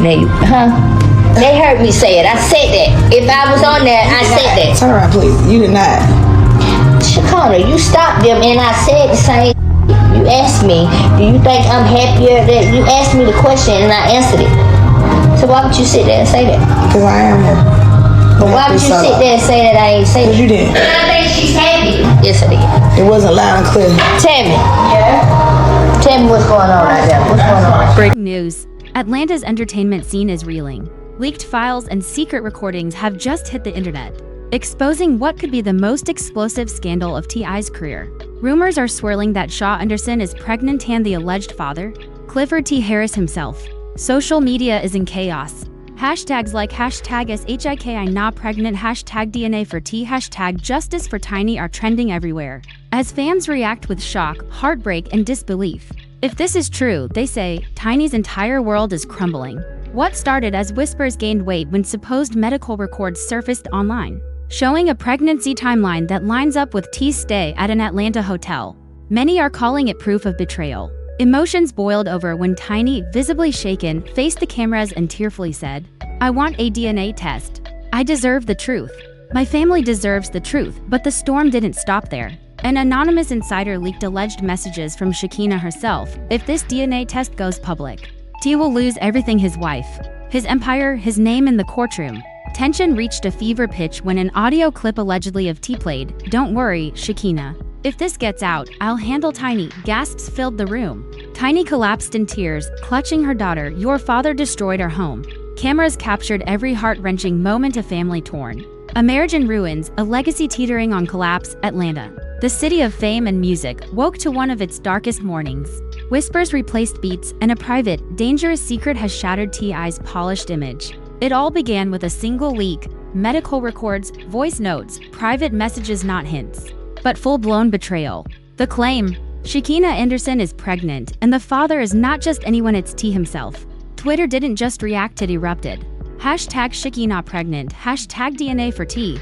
They heard me say it. I said that. If I was on there, I said that. Turn around, please. You did not. Shekinah, you stopped them and I said the same. You asked me, do you think I'm happier? That you asked me the question and I answered it. So why would you sit there and say that? Because I am happy. But why would you sit there and say that I ain't say that? Because you didn't. I think she's happy. Yes, I did. It wasn't loud and clear. Tell me. Yeah? Tell me what's going on right there. What's going on? Breaking news. Atlanta's entertainment scene is reeling. Leaked files and secret recordings have just hit the internet, exposing what could be the most explosive scandal of T.I.'s career. Rumors are swirling that Shaw Anderson is pregnant and the alleged father, Clifford T. Harris himself. Social media is in chaos. Hashtags like #SHIKI pregnant, #DNA for T, #Justice for Tiny are trending everywhere, as fans react with shock, heartbreak, and disbelief. If this is true, they say, Tiny's entire world is crumbling. What started as whispers gained weight when supposed medical records surfaced online, showing a pregnancy timeline that lines up with T's stay at an Atlanta hotel. Many are calling it proof of betrayal. Emotions boiled over when Tiny, visibly shaken, faced the cameras and tearfully said, "I want a DNA test. I deserve the truth. My family deserves the truth." But the storm didn't stop there. An anonymous insider leaked alleged messages from Shekinah herself. If this DNA test goes public, T will lose everything: his wife, his empire, his name in the courtroom. Tension reached a fever pitch when an audio clip allegedly of T played, "Don't worry, Shekinah. If this gets out, I'll handle Tiny." Gasps filled the room. Tiny collapsed in tears, clutching her daughter. "Your father destroyed our home." Cameras captured every heart-wrenching moment, a family torn, a marriage in ruins, a legacy teetering on collapse. Atlanta, the city of fame and music, woke to one of its darkest mornings. Whispers replaced beats, and a private, dangerous secret has shattered T.I.'s polished image. It all began with a single leak: medical records, voice notes, private messages, not hints, but full-blown betrayal. The claim: Shekinah Anderson is pregnant, and the father is not just anyone, it's T himself. Twitter didn't just react, it erupted. #Shekinah pregnant, #DNA for T,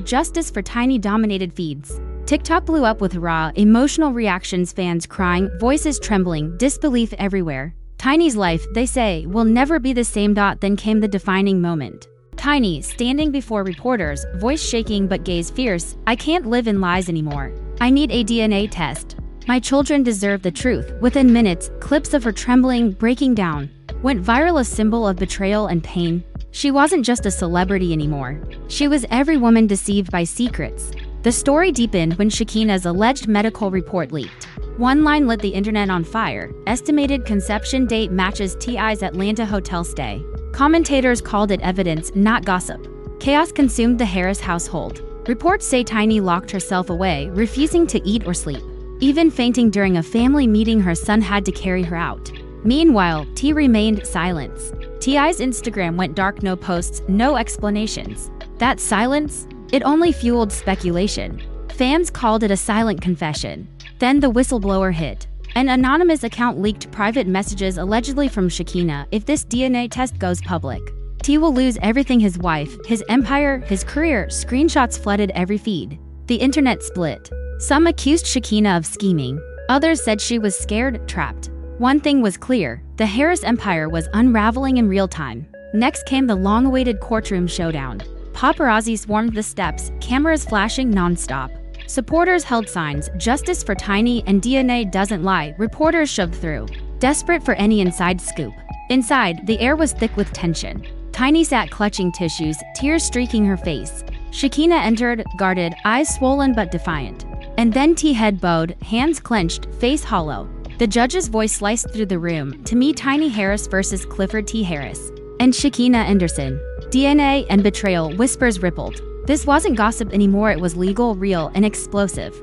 #Justice for Tiny dominated feeds. TikTok blew up with raw, emotional reactions, fans crying, voices trembling, disbelief everywhere. Tiny's life, they say, will never be the same. Then came the defining moment. Tiny, standing before reporters, voice shaking but gaze fierce, "I can't live in lies anymore. I need a DNA test. My children deserve the truth." Within minutes, clips of her trembling, breaking down, went viral, a symbol of betrayal and pain. She wasn't just a celebrity anymore. She was every woman deceived by secrets. The story deepened when Shekinah's alleged medical report leaked. One line lit the internet on fire: estimated conception date matches T.I.'s Atlanta hotel stay. Commentators called it evidence, not gossip. Chaos consumed the Harris household. Reports say Tiny locked herself away, refusing to eat or sleep. Even fainting during a family meeting, her son had to carry her out. Meanwhile, T remained silent. T.I.'s Instagram went dark: no posts, no explanations. That silence? It only fueled speculation. Fans called it a silent confession. Then the whistleblower hit. An anonymous account leaked private messages allegedly from Shekinah: "If this DNA test goes public, T will lose everything: his wife, his empire, his career." Screenshots flooded every feed. The internet split. Some accused Shekinah of scheming. Others said she was scared, trapped. One thing was clear: the Harris empire was unraveling in real time. Next came the long-awaited courtroom showdown. Paparazzi swarmed the steps, cameras flashing non-stop. Supporters held signs: "Justice for Tiny" and "DNA doesn't lie." Reporters shoved through, desperate for any inside scoop. Inside, the air was thick with tension. Tiny sat clutching tissues, tears streaking her face. Shekinah entered, guarded, eyes swollen but defiant. And then T head bowed, hands clenched, face hollow. The judge's voice sliced through the room: "To me, Tiny Harris versus Clifford T. Harris and Shekinah Anderson. DNA and betrayal." Whispers rippled. This wasn't gossip anymore, it was legal, real, and explosive.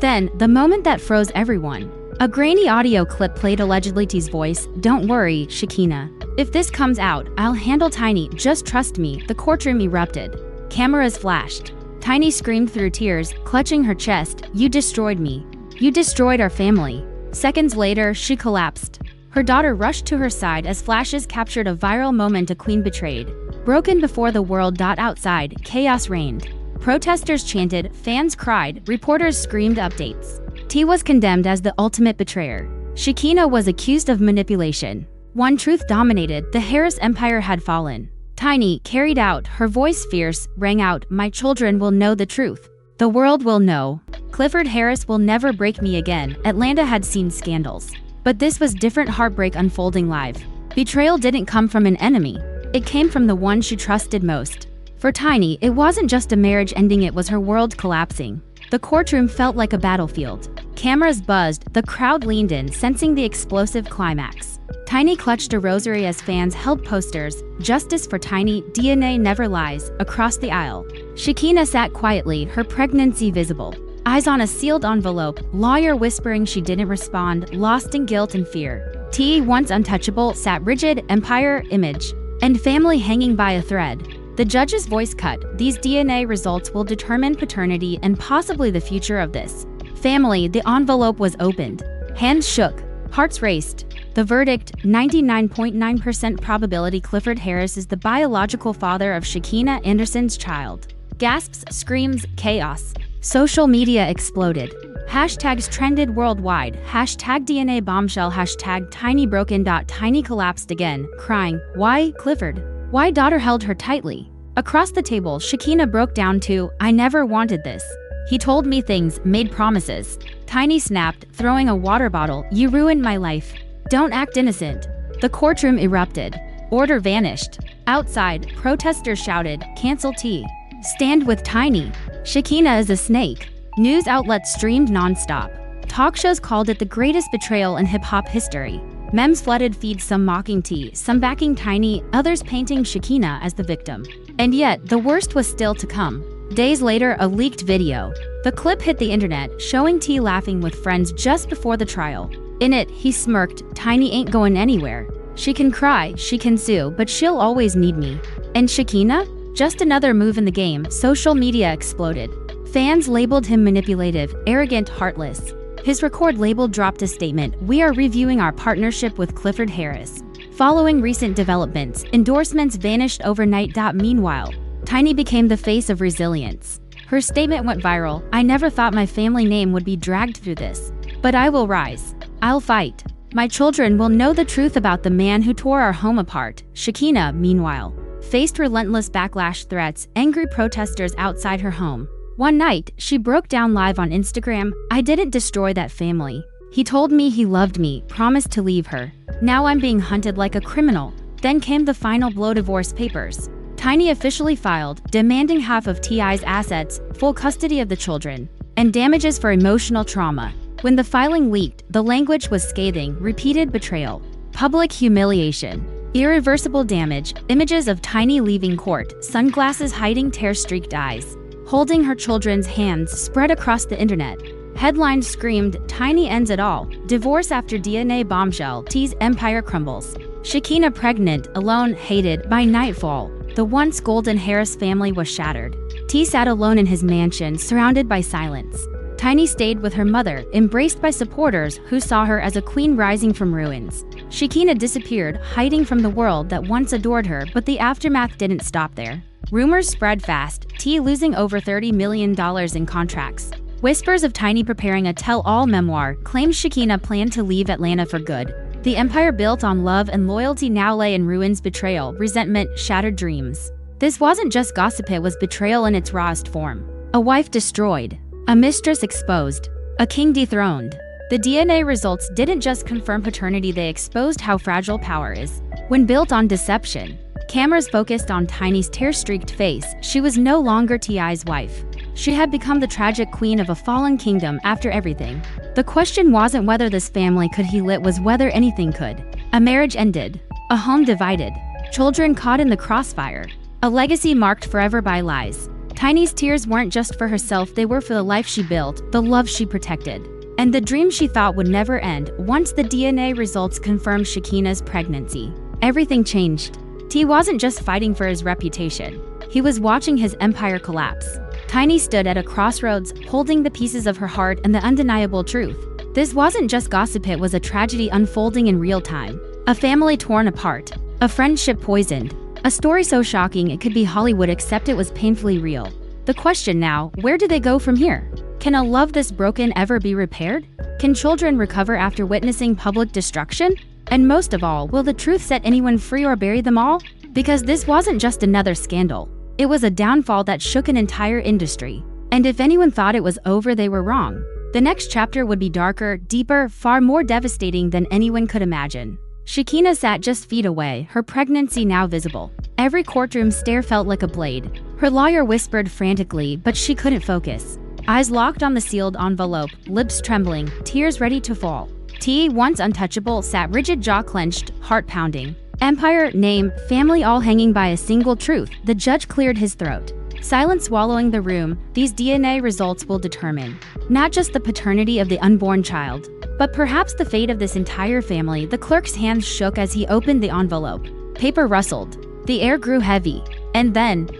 Then, the moment that froze everyone. A grainy audio clip played, allegedly T's voice: "Don't worry, Shekinah. If this comes out, I'll handle Tiny. Just trust me." The courtroom erupted. Cameras flashed. Tiny screamed through tears, clutching her chest, "You destroyed me. You destroyed our family." Seconds later, she collapsed. Her daughter rushed to her side as flashes captured a viral moment: a queen betrayed, broken before the world. Outside, chaos reigned. Protesters chanted, fans cried, reporters screamed updates. T was condemned as the ultimate betrayer. Shekinah was accused of manipulation. One truth dominated: the Harris empire had fallen. Tiny, carried out, her voice fierce, rang out, "My children will know the truth. The world will know. Clifford Harris will never break me again." Atlanta had seen scandals, but this was different. Heartbreak unfolding live. Betrayal didn't come from an enemy. It came from the one she trusted most. For Tiny, it wasn't just a marriage ending, it was her world collapsing. The courtroom felt like a battlefield. Cameras buzzed, the crowd leaned in, sensing the explosive climax. Tiny clutched a rosary as fans held posters, "Justice for Tiny, DNA never lies," across the aisle. Shekinah sat quietly, her pregnancy visible. Eyes on a sealed envelope, lawyer whispering she didn't respond, lost in guilt and fear. T, once untouchable, sat rigid, empire, image, and family hanging by a thread. The judge's voice cut, "These DNA results will determine paternity and possibly the future of this family." The envelope was opened. Hands shook. Hearts raced. The verdict: 99.9% probability Clifford Harris is the biological father of Shekinah Anderson's child. Gasps, screams, chaos. Social media exploded. Hashtags trended worldwide. Hashtag DNA bombshell. Hashtag tiny broken. Tiny collapsed again, crying, "Why, Clifford? Why?" Daughter held her tightly. Across the table, Shekinah broke down to, "I never wanted this. He told me things, made promises." Tiny snapped, throwing a water bottle, "You ruined my life. Don't act innocent." The courtroom erupted. Order vanished. Outside, protesters shouted, "Cancel T. Stand with Tiny. Shekinah is a snake." News outlets streamed nonstop. Talk shows called it the greatest betrayal in hip-hop history. Memes flooded feeds, some mocking T, some backing Tiny, others painting Shekinah as the victim. And yet, the worst was still to come. Days later, a leaked video. The clip hit the internet, showing T laughing with friends just before the trial. In it, he smirked, "Tiny ain't going anywhere. She can cry, she can sue, but she'll always need me." And Shekinah? Just another move in the game. Social media exploded. Fans labeled him manipulative, arrogant, heartless. His record label dropped a statement, "We are reviewing our partnership with Clifford Harris." Following recent developments, endorsements vanished overnight. Meanwhile, Tiny became the face of resilience. Her statement went viral, "I never thought my family name would be dragged through this. But I will rise. I'll fight. My children will know the truth about the man who tore our home apart." Shekinah, meanwhile, faced relentless backlash, threats, angry protesters outside her home. One night, she broke down live on Instagram, "I didn't destroy that family. He told me he loved me, promised to leave her. Now I'm being hunted like a criminal." Then came the final blow: divorce papers. Tiny officially filed, demanding half of T.I.'s assets, full custody of the children, and damages for emotional trauma. When the filing leaked, the language was scathing: repeated betrayal, public humiliation, irreversible damage. Images of Tiny leaving court, sunglasses hiding tear-streaked eyes, holding her children's hands, spread across the internet. Headlines screamed, "Tiny ends it all. Divorce after DNA bombshell. T's empire crumbles." Shekinah pregnant, alone, hated. By nightfall, the once golden Harris family was shattered. T sat alone in his mansion, surrounded by silence. Tiny stayed with her mother, embraced by supporters who saw her as a queen rising from ruins. Shekinah disappeared, hiding from the world that once adored her, but the aftermath didn't stop there. Rumors spread fast, T losing over $30 million in contracts. Whispers of Tiny preparing a tell-all memoir claimed Shekinah planned to leave Atlanta for good. The empire built on love and loyalty now lay in ruins. Betrayal, resentment, shattered dreams. This wasn't just gossip, it was betrayal in its rawest form. A wife destroyed. A mistress exposed. A king dethroned. The DNA results didn't just confirm paternity, they exposed how fragile power is when built on deception. Cameras focused on Tiny's tear-streaked face. She was no longer T.I.'s wife. She had become the tragic queen of a fallen kingdom. After everything, the question wasn't whether this family could heal, it was whether anything could. A marriage ended. A home divided. Children caught in the crossfire. A legacy marked forever by lies. Tiny's tears weren't just for herself, they were for the life she built, the love she protected, and the dream she thought would never end. Once the DNA results confirmed Shekinah's pregnancy, everything changed. T wasn't just fighting for his reputation. He was watching his empire collapse. Tiny stood at a crossroads, holding the pieces of her heart and the undeniable truth. This wasn't just gossip, it was a tragedy unfolding in real time. A family torn apart. A friendship poisoned. A story so shocking it could be Hollywood, except it was painfully real. The question now, where do they go from here? Can a love this broken ever be repaired? Can children recover after witnessing public destruction? And most of all, will the truth set anyone free or bury them all? Because this wasn't just another scandal. It was a downfall that shook an entire industry. And if anyone thought it was over, they were wrong. The next chapter would be darker, deeper, far more devastating than anyone could imagine. Shekinah sat just feet away, her pregnancy now visible. Every courtroom stare felt like a blade. Her lawyer whispered frantically, but she couldn't focus. Eyes locked on the sealed envelope, lips trembling, tears ready to fall. T, once untouchable, sat rigid, jaw clenched, heart pounding. Empire, name, family all hanging by a single truth. The judge cleared his throat. Silence swallowing the room. These DNA results will determine not just the paternity of the unborn child, but perhaps the fate of this entire family. The clerk's hands shook as he opened the envelope. Paper rustled. The air grew heavy. And then,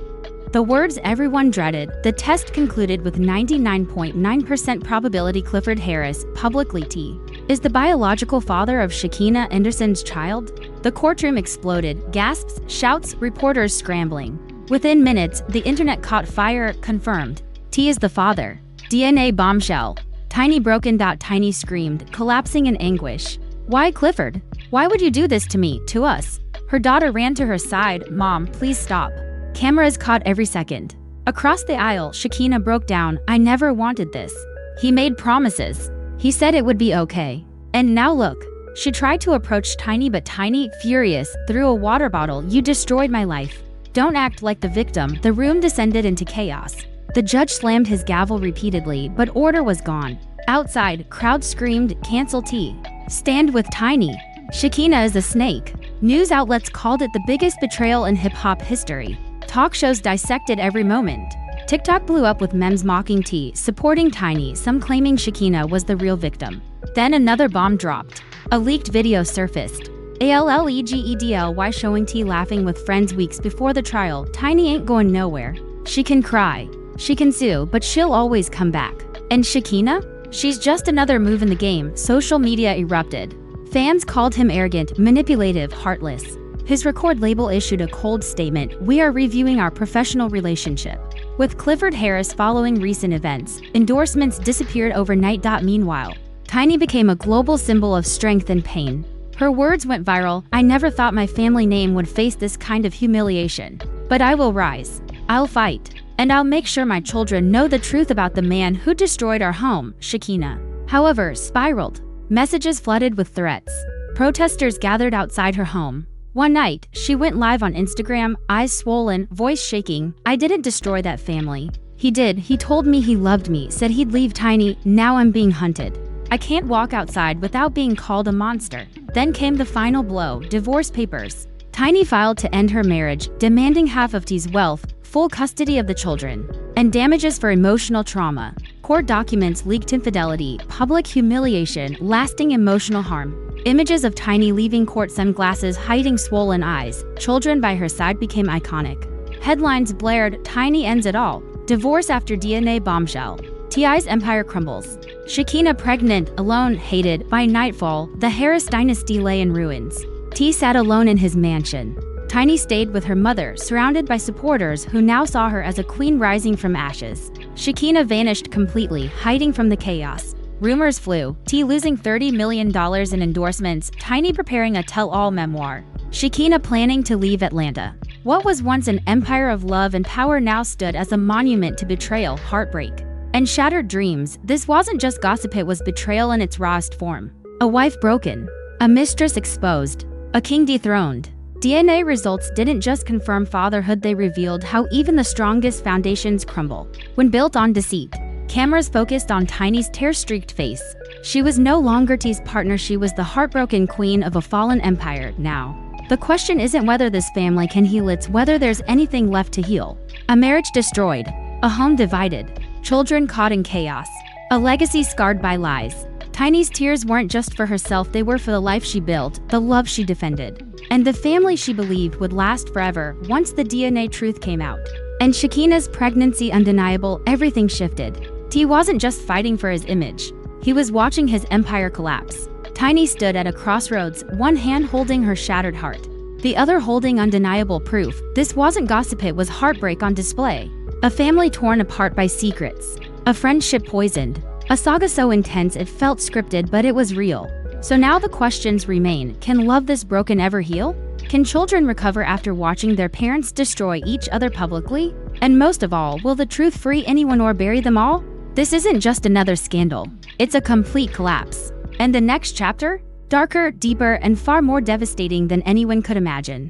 the words everyone dreaded. The test concluded with 99.9% probability. Clifford Harris, publicly T, is the biological father of Shekinah Anderson's child. The courtroom exploded. Gasps, shouts, reporters scrambling. Within minutes, the internet caught fire. Confirmed. T is the father. DNA bombshell. Tiny broken. Tiny screamed, collapsing in anguish. Why, Clifford? Why would you do this to me, to us? Her daughter ran to her side. Mom, please stop. Cameras caught every second. Across the aisle, Shekinah broke down. I never wanted this. He made promises. He said it would be okay. And now look. She tried to approach Tiny, but Tiny, furious, threw a water bottle. You destroyed my life. Don't act like the victim. The room descended into chaos. The judge slammed his gavel repeatedly, but order was gone. Outside, crowds screamed, cancel T. Stand with Tiny. Shekinah is a snake. News outlets called it the biggest betrayal in hip-hop history. Talk shows dissected every moment. TikTok blew up with memes mocking T, supporting Tiny, some claiming Shekinah was the real victim. Then another bomb dropped. A leaked video surfaced. ALLEGEDLY showing T laughing with friends weeks before the trial. Tiny ain't going nowhere. She can cry. She can sue, but she'll always come back. And Shekinah? She's just another move in the game. Social media erupted. Fans called him arrogant, manipulative, heartless. His record label issued a cold statement. We are reviewing our professional relationship. With Clifford Harris following recent events, endorsements disappeared overnight. Meanwhile, Tiny became a global symbol of strength and pain. Her words went viral. I never thought my family name would face this kind of humiliation. But I will rise. I'll fight. And I'll make sure my children know the truth about the man who destroyed our home. Shekinah, however, spiraled. Messages flooded with threats. Protesters gathered outside her home. One night, she went live on Instagram, eyes swollen, voice shaking. I didn't destroy that family. He did. He told me he loved me, said he'd leave Tiny. Now I'm being hunted. I can't walk outside without being called a monster. Then came the final blow, divorce papers. Tiny filed to end her marriage, demanding half of T's wealth, full custody of the children, and damages for emotional trauma. Court documents leaked infidelity, public humiliation, lasting emotional harm. Images of Tiny leaving court, sunglasses hiding swollen eyes, children by her side became iconic. Headlines blared, Tiny ends it all. Divorce after DNA bombshell. T.I.'s empire crumbles. Shekinah pregnant, alone, hated. By nightfall, the Harris dynasty lay in ruins. T sat alone in his mansion. Tiny stayed with her mother, surrounded by supporters who now saw her as a queen rising from ashes. Shekinah vanished completely, hiding from the chaos. Rumors flew. T losing $30 million in endorsements. Tiny preparing a tell-all memoir. Shekinah planning to leave Atlanta. What was once an empire of love and power now stood as a monument to betrayal, heartbreak, and shattered dreams. This wasn't just gossip, it was betrayal in its rawest form. A wife broken. A mistress exposed. A king dethroned. DNA results didn't just confirm fatherhood, they revealed how even the strongest foundations crumble when built on deceit. Cameras focused on Tiny's tear-streaked face. She was no longer T's partner, she was the heartbroken queen of a fallen empire. Now, the question isn't whether this family can heal, it's whether there's anything left to heal. A marriage destroyed. A home divided. Children caught in chaos. A legacy scarred by lies. Tiny's tears weren't just for herself, they were for the life she built, the love she defended, and the family she believed would last forever. Once the DNA truth came out, and Shekinah's pregnancy undeniable, everything shifted. T wasn't just fighting for his image. He was watching his empire collapse. Tiny stood at a crossroads, one hand holding her shattered heart, the other holding undeniable proof. This wasn't gossip, it was heartbreak on display. A family torn apart by secrets. A friendship poisoned. A saga so intense it felt scripted, but it was real. So now the questions remain: can love this broken ever heal? Can children recover after watching their parents destroy each other publicly? And most of all, will the truth free anyone or bury them all? This isn't just another scandal, it's a complete collapse. And the next chapter? Darker, deeper, and far more devastating than anyone could imagine.